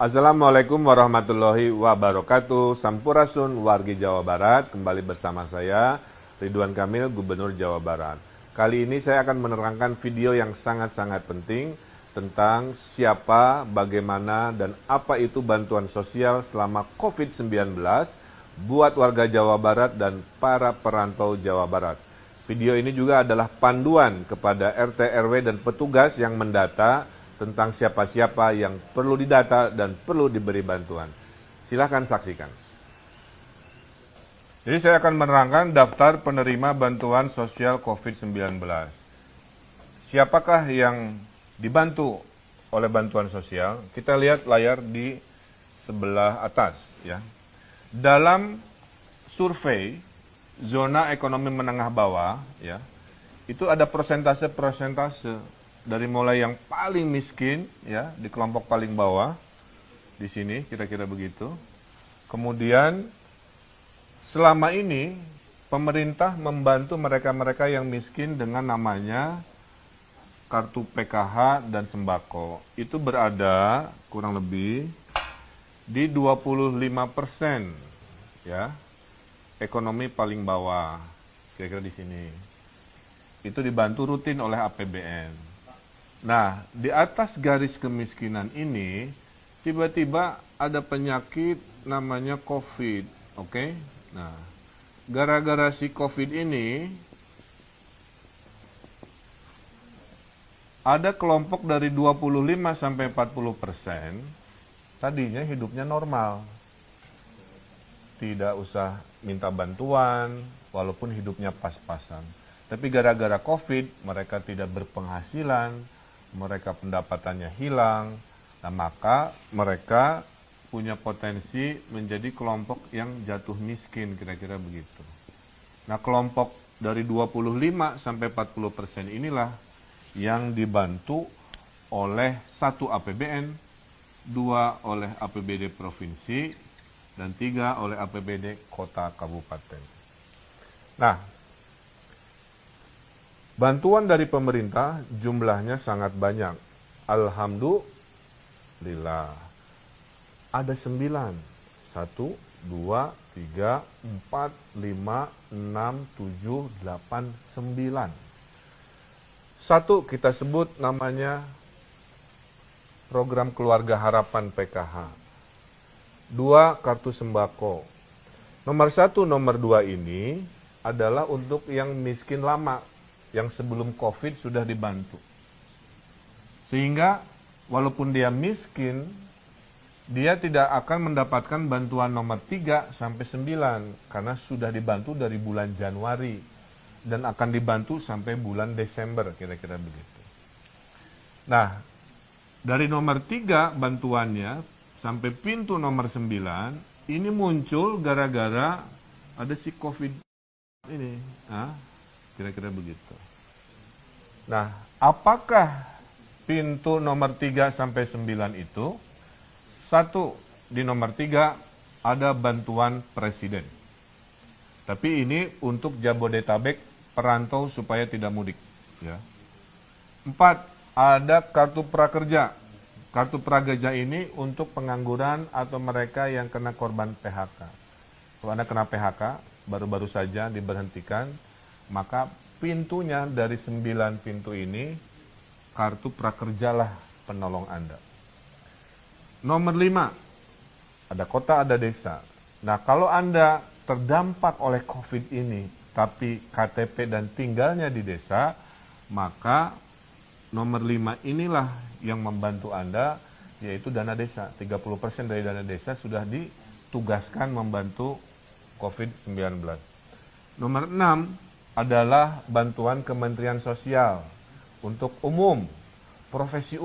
Assalamualaikum warahmatullahi wabarakatuh. Sampurasun wargi Jawa Barat. Kembali bersama saya Ridwan Kamil, Gubernur Jawa Barat. Kali ini saya akan menerangkan video yang sangat-sangat penting tentang siapa, bagaimana, dan apa itu bantuan sosial selama COVID-19 buat warga Jawa Barat dan para perantau Jawa Barat. Video ini juga adalah panduan kepada RT, RW, dan petugas yang mendata tentang siapa-siapa yang perlu didata dan perlu diberi bantuan. Silahkan saksikan. Jadi saya akan menerangkan daftar penerima bantuan sosial COVID-19. Siapakah yang dibantu oleh bantuan sosial? Kita lihat layar di sebelah atas, ya. Dalam survei zona ekonomi menengah bawah, ya, itu ada persentase dari mulai yang paling miskin, ya, di kelompok paling bawah, di sini kira-kira begitu. Kemudian selama ini pemerintah membantu mereka-mereka yang miskin dengan namanya kartu PKH dan sembako. Itu berada kurang lebih di 25%, ya, ekonomi paling bawah, kira-kira di sini. Itu dibantu rutin oleh APBN. Nah, di atas garis kemiskinan ini, tiba-tiba ada penyakit namanya COVID, oke? Nah, gara-gara si COVID ini, ada kelompok dari 25-40%, tadinya hidupnya normal. Tidak usah minta bantuan, walaupun hidupnya pas-pasan. Tapi gara-gara COVID, mereka tidak berpenghasilan, mereka pendapatannya hilang, nah maka mereka punya potensi menjadi kelompok yang jatuh miskin, kira-kira begitu. Nah, kelompok dari 25-40% inilah yang dibantu oleh 1 APBN, 2 oleh APBD provinsi, dan 3 oleh APBD kota kabupaten. Nah, bantuan dari pemerintah jumlahnya sangat banyak. Alhamdulillah. Ada 9. 1, 2, 3, 4, 5, 6, 7, 8, 9. 1 kita sebut namanya program keluarga harapan PKH. 2 kartu sembako. Nomor 1, nomor 2 ini adalah untuk yang miskin lama, yang sebelum COVID sudah dibantu. Sehingga walaupun dia miskin, dia tidak akan mendapatkan bantuan nomor 3 sampai 9 karena sudah dibantu dari bulan Januari dan akan dibantu sampai bulan Desember, kira-kira begitu. Nah, dari nomor 3 bantuannya sampai pintu nomor 9 ini muncul gara-gara ada si COVID ini. Kira-kira begitu. Nah, apakah pintu nomor 3 sampai 9 itu? 1, di nomor 3 ada bantuan presiden. Tapi ini untuk Jabodetabek perantau supaya tidak mudik, ya. 4, ada kartu prakerja. Kartu prakerja ini untuk pengangguran atau mereka yang kena korban PHK. Kalau Anda kena PHK, baru-baru saja diberhentikan, maka pintunya dari 9 pintu ini, kartu prakerjalah penolong Anda. Nomor 5, ada kota, ada desa. Nah, kalau Anda terdampak oleh COVID ini, tapi KTP dan tinggalnya di desa, maka nomor 5 inilah yang membantu Anda, yaitu dana desa. 30% dari dana desa sudah ditugaskan membantu COVID-19. Nomor 6 adalah bantuan Kementerian Sosial untuk umum, profesi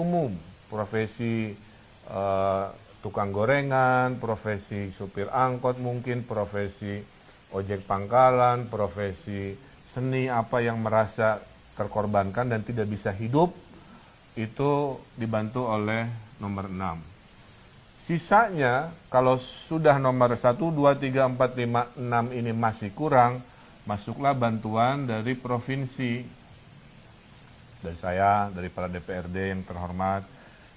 tukang gorengan, profesi supir angkot mungkin, profesi ojek pangkalan, profesi seni, apa yang merasa terkorbankan dan tidak bisa hidup, itu dibantu oleh nomor 6. Sisanya, kalau sudah nomor 1, 2, 3, 4, 5, 6 ini masih kurang, masuklah bantuan dari provinsi. Dari saya, dari para DPRD yang terhormat,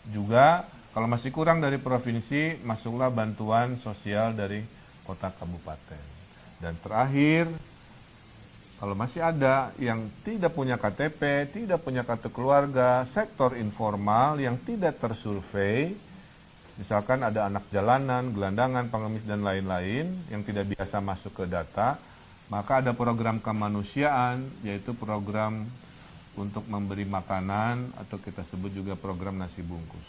juga Kalau masih kurang dari provinsi, masuklah bantuan sosial dari kota kabupaten. Dan terakhir, kalau masih ada yang tidak punya KTP, tidak punya kartu keluarga, sektor informal yang tidak tersurvei, misalkan ada anak jalanan, gelandangan, pengemis, dan lain-lain yang tidak biasa masuk ke data, maka ada program kemanusiaan, yaitu program untuk memberi makanan, atau kita sebut juga program nasi bungkus.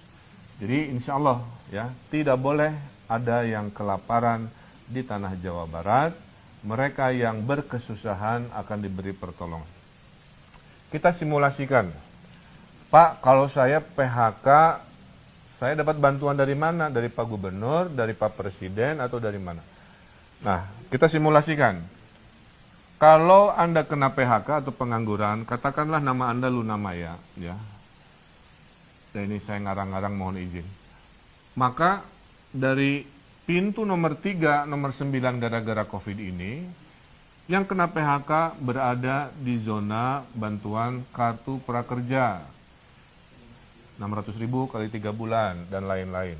Jadi insya Allah ya, tidak boleh ada yang kelaparan di tanah Jawa Barat. Mereka yang berkesusahan akan diberi pertolongan. Kita simulasikan, Pak, kalau saya PHK, saya dapat bantuan dari mana? Dari Pak Gubernur, dari Pak Presiden, atau dari mana? Nah, kita simulasikan. Kalau Anda kena PHK atau pengangguran, katakanlah nama Anda Luna Maya, ya. Dan ini saya ngarang-ngarang, mohon izin. Maka dari pintu nomor 3, nomor 9 gara-gara COVID ini, yang kena PHK berada di zona bantuan kartu prakerja. 600.000 kali 3 bulan, dan lain-lain.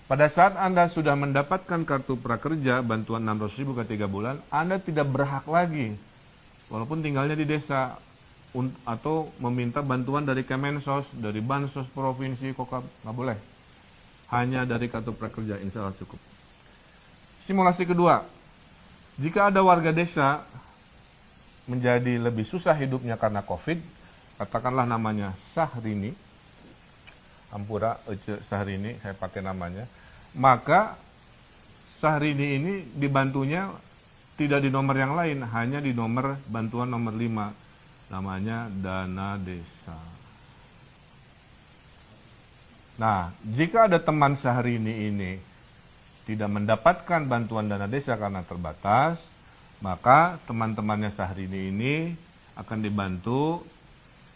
Pada saat Anda sudah mendapatkan kartu prakerja, bantuan 600.000 kali 3 bulan, Anda tidak berhak lagi, walaupun tinggalnya di desa, atau meminta bantuan dari Kemensos, dari Bansos Provinsi, Kokab, nggak boleh. Hanya dari kartu prakerja, insya Allah cukup. Simulasi kedua, jika ada warga desa menjadi lebih susah hidupnya karena COVID, katakanlah namanya Sahrini, Ampura, Ece Sahrini, saya pakai namanya, maka Sahrini ini dibantunya tidak di nomor yang lain, hanya di nomor bantuan nomor 5, namanya dana desa. Nah, jika ada teman Sahrini ini tidak mendapatkan bantuan dana desa karena terbatas, maka teman-temannya Sahrini ini akan dibantu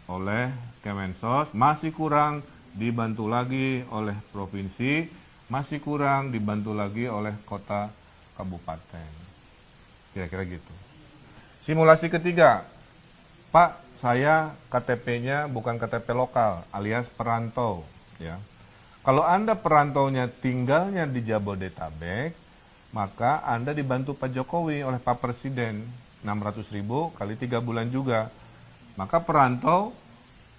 oleh Kemensos, masih kurang dibantu lagi oleh provinsi, masih kurang dibantu lagi oleh kota kabupaten. Kira-kira gitu. Simulasi ketiga, Pak, saya KTP-nya bukan KTP lokal, alias perantau. Ya. Kalau Anda perantaunya tinggalnya di Jabodetabek, maka Anda dibantu Pak Jokowi oleh Pak Presiden, 600.000 kali 3 bulan juga. Maka perantau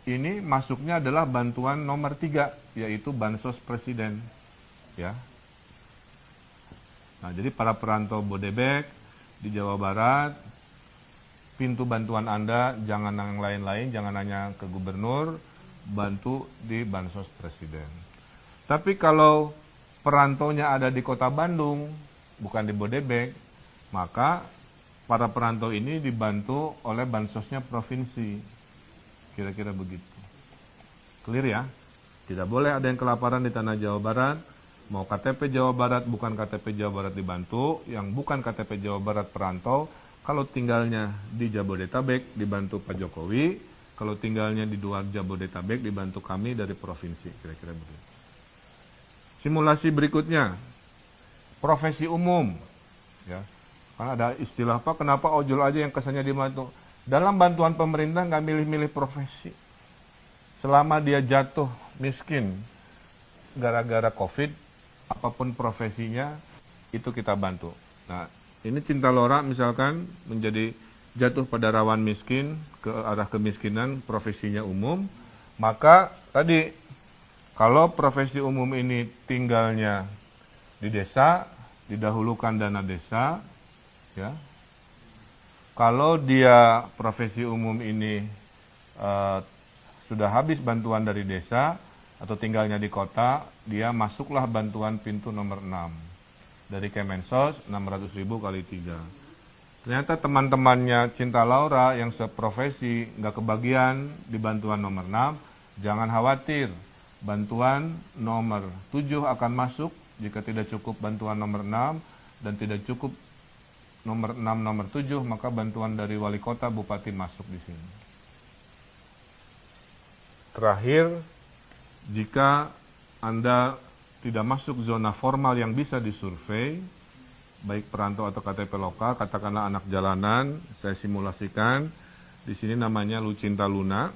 ini masuknya adalah bantuan nomor 3, yaitu Bansos Presiden. Ya. Nah, jadi para perantau Bodebek di Jawa Barat, pintu bantuan Anda jangan yang lain-lain, jangan hanya ke gubernur, bantu di Bansos Presiden. Tapi kalau perantaunya ada di kota Bandung, bukan di Bodebek, maka para perantau ini dibantu oleh Bansosnya provinsi. Kira-kira begitu. Clear ya? Tidak boleh ada yang kelaparan di tanah Jawa Barat, mau KTP Jawa Barat, bukan KTP Jawa Barat dibantu, yang bukan KTP Jawa Barat perantau, kalau tinggalnya di Jabodetabek dibantu Pak Jokowi, kalau tinggalnya di luar Jabodetabek dibantu kami dari provinsi, kira-kira begitu. Simulasi berikutnya, profesi umum. Ya, karena ada istilah apa, kenapa ojol aja yang kesannya dibantu. Dalam bantuan pemerintah nggak milih-milih profesi. Selama dia jatuh miskin gara-gara COVID, apapun profesinya, itu kita bantu. Nah, ini Cinta Lora misalkan menjadi jatuh pada rawan miskin, ke arah kemiskinan, profesinya umum, maka tadi kalau profesi umum ini tinggalnya di desa, didahulukan dana desa, ya. Kalau dia profesi umum ini sudah habis bantuan dari desa atau tinggalnya di kota, dia masuklah bantuan pintu nomor 6. Dari Kemensos, 600.000 kali 3. Ternyata teman-temannya Cinta Laura yang seprofesi nggak kebagian di bantuan nomor 6, jangan khawatir. Bantuan nomor 7 akan masuk jika tidak cukup bantuan nomor 6 dan tidak cukup nomor 6, nomor 7, maka bantuan dari wali kota, bupati masuk di sini. Terakhir, jika Anda tidak masuk zona formal yang bisa disurvei, baik perantau atau KTP lokal, katakanlah anak jalanan, saya simulasikan, di sini namanya Lucinta Luna,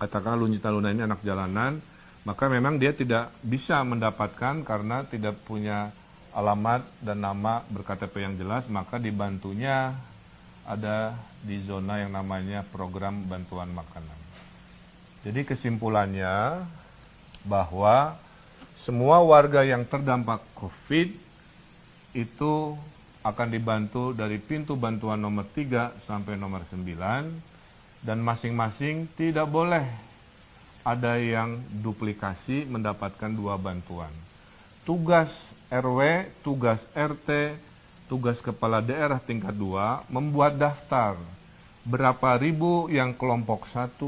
katakanlah Lucinta Luna ini anak jalanan, maka memang dia tidak bisa mendapatkan karena tidak punya alamat dan nama berKTP yang jelas, maka dibantunya ada di zona yang namanya program bantuan makanan. Jadi kesimpulannya bahwa semua warga yang terdampak COVID itu akan dibantu dari pintu bantuan nomor 3 sampai nomor 9, dan masing-masing tidak boleh ada yang duplikasi mendapatkan 2 bantuan. Tugas RW, tugas RT, tugas kepala daerah tingkat 2 membuat daftar berapa ribu yang kelompok 1,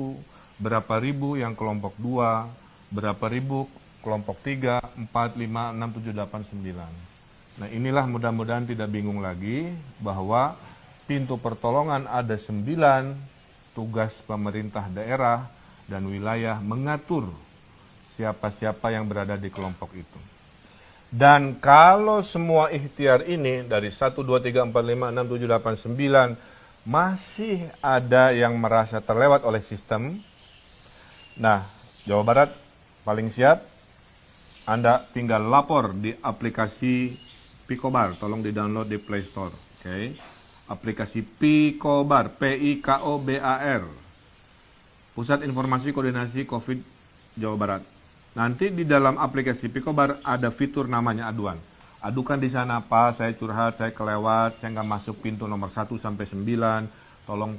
berapa ribu yang kelompok 2, berapa ribu kelompok 3, 4, 5, 6, 7, 8, 9. Nah inilah mudah-mudahan tidak bingung lagi bahwa pintu pertolongan ada 9, tugas pemerintah daerah dan wilayah mengatur siapa-siapa yang berada di kelompok itu. Dan kalau semua ikhtiar ini dari 1, 2, 3, 4, 5, 6, 7, 8, 9 masih ada yang merasa terlewat oleh sistem, nah Jawa Barat paling siap. Anda tinggal lapor di aplikasi Pikobar, tolong di-download di Play Store. Oke. Aplikasi Pikobar, P-I-K-O-B-A-R. Pusat Informasi Koordinasi COVID Jawa Barat. Nanti di dalam aplikasi Pikobar ada fitur namanya aduan. Adukan di sana, Pak, saya curhat, saya kelewat, saya nggak masuk pintu nomor 1 sampai 9, tolong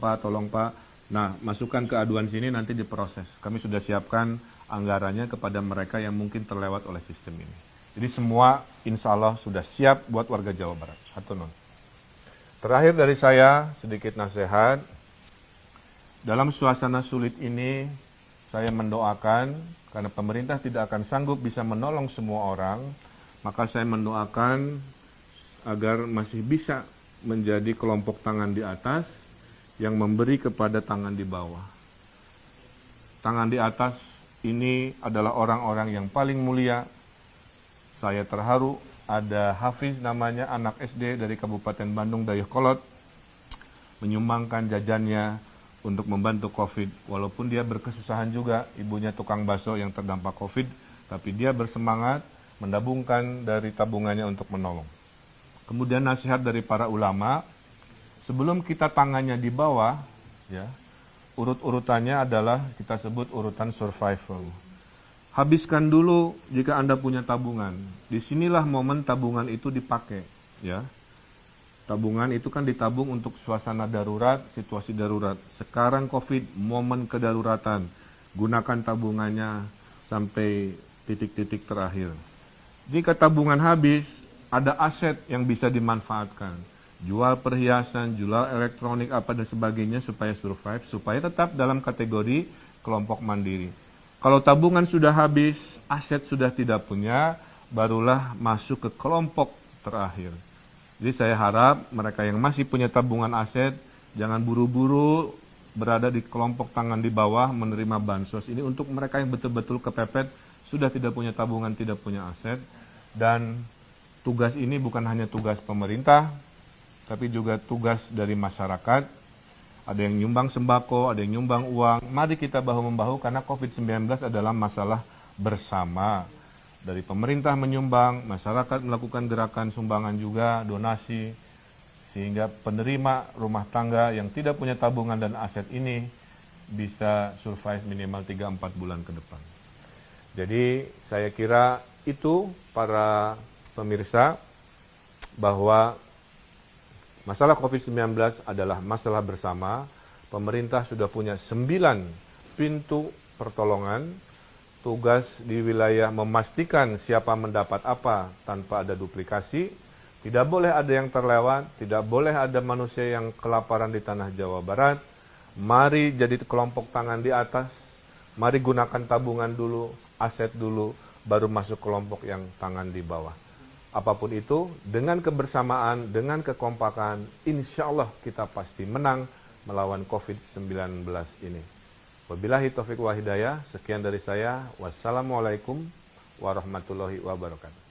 Pak. Nah, masukkan ke aduan sini nanti diproses. Kami sudah siapkan anggarannya kepada mereka yang mungkin terlewat oleh sistem ini. Jadi semua insya Allah sudah siap buat warga Jawa Barat. Hatunun. Terakhir dari saya, sedikit nasihat. Dalam suasana sulit ini, saya mendoakan, karena pemerintah tidak akan sanggup bisa menolong semua orang, maka saya mendoakan agar masih bisa menjadi kelompok tangan di atas yang memberi kepada tangan di bawah. Tangan di atas ini adalah orang-orang yang paling mulia. Saya terharu ada Hafiz namanya, anak SD dari Kabupaten Bandung Dayakolot, menyumbangkan jajannya untuk membantu COVID. Walaupun dia berkesusahan juga, ibunya tukang bakso yang terdampak COVID, tapi dia bersemangat mendabungkan dari tabungannya untuk menolong. Kemudian nasihat dari para ulama, sebelum kita tangannya di bawah, ya, urut-urutannya adalah kita sebut urutan survival. Habiskan dulu jika Anda punya tabungan. Disinilah momen tabungan itu dipakai, ya. Tabungan itu kan ditabung untuk suasana darurat, situasi darurat. Sekarang COVID, momen kedaruratan. Gunakan tabungannya sampai titik-titik terakhir. Jika tabungan habis, ada aset yang bisa dimanfaatkan. Jual perhiasan, jual elektronik, apa dan sebagainya supaya survive, supaya tetap dalam kategori kelompok mandiri. Kalau tabungan sudah habis, aset sudah tidak punya, barulah masuk ke kelompok terakhir. Jadi saya harap mereka yang masih punya tabungan aset, jangan buru-buru berada di kelompok tangan di bawah menerima bansos. Ini untuk mereka yang betul-betul kepepet, sudah tidak punya tabungan, tidak punya aset. Dan tugas ini bukan hanya tugas pemerintah, tapi juga tugas dari masyarakat. Ada yang nyumbang sembako, ada yang nyumbang uang. Mari kita bahu-membahu karena COVID-19 adalah masalah bersama. Dari pemerintah menyumbang, masyarakat melakukan gerakan sumbangan juga, donasi, sehingga penerima rumah tangga yang tidak punya tabungan dan aset ini bisa survive minimal 3-4 bulan ke depan. Jadi saya kira itu para pemirsa bahwa masalah COVID-19 adalah masalah bersama. Pemerintah sudah punya 9 pintu pertolongan. Tugas di wilayah memastikan siapa mendapat apa tanpa ada duplikasi. Tidak boleh ada yang terlewat, tidak boleh ada manusia yang kelaparan di tanah Jawa Barat. Mari jadi kelompok tangan di atas. Mari gunakan tabungan dulu, aset dulu, baru masuk kelompok yang tangan di bawah. Apapun itu, dengan kebersamaan, dengan kekompakan, insya Allah kita pasti menang melawan COVID-19 ini. Wabillahi taufiq wa hidayah, sekian dari saya. Wassalamualaikum warahmatullahi wabarakatuh.